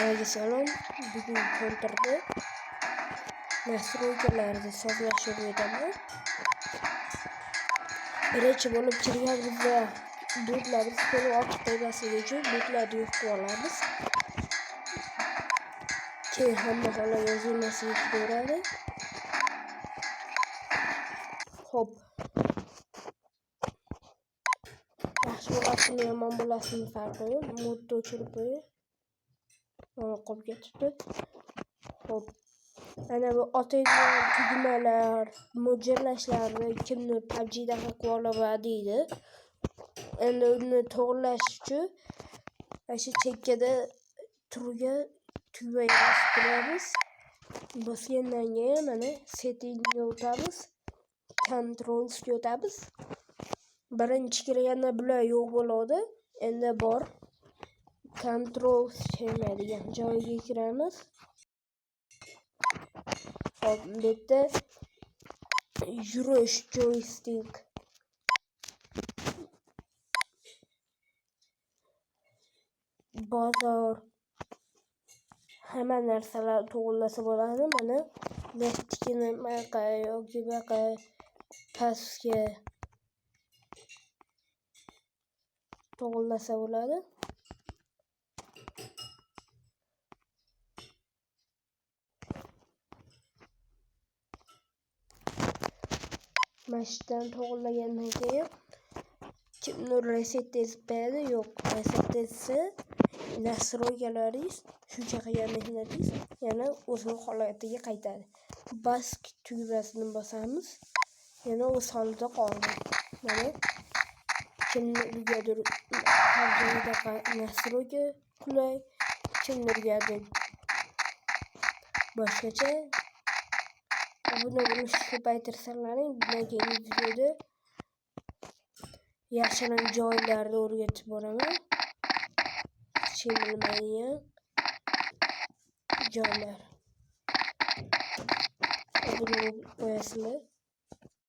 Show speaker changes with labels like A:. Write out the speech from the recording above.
A: Salom, bugun kontrda nastroykalarni sozlashib o'taman. Birinchi bo'lib kirganimizda botlarni to'liq ochib qo'ymasligi uchun botlarni yo'q qilib olamiz. Keyin hamma xola yozilmasligi kerak. Xo'p. Yaxshi bo'lasimi, yomon bo'lasimi farqi yo'q. Modni o'chirib qo'ying. Qolib ketibdi. Xo'p. Ana bu otilgan tugmalar, mo'ljallashlarni kimdir PUBG'da qilib olaman deydi. Endi uni to'g'rilash uchun shu chekkada turgan tugmaga bosib turamiz. Bosgandan keyin mana settingga o'tamiz. Controlsga o'tamiz. Birinchi kirganda bular yo'q bo'ladi. Endi bor. Controls degan joyga kiramiz. Hop, bu yerda yurish joystick. Bozor. Hamma narsalar to'g'rilasa bo'ladi. Mana lastikini maqa yoki baqa pastga to'g'rilasa bo'ladi. Mashdan to'g'rilagandan keyin kimdir reset etadi, yo'q, reset etsa nastroykalaringiz shuncha qilgan mehnatingiz yana o'z holatiga qaytadi. Bask tugmasini bosamiz. Yana o'z holida qoldi. Mana kimlargadir PUBG'da nastroyka qulay, kimlargadir boshqacha. Buni ko'paytirsalaring, bundan keyingi videoda yashirin joylarni o'rgatib boraman. Bilmaydigan joylar. Buni qo'yasizlar.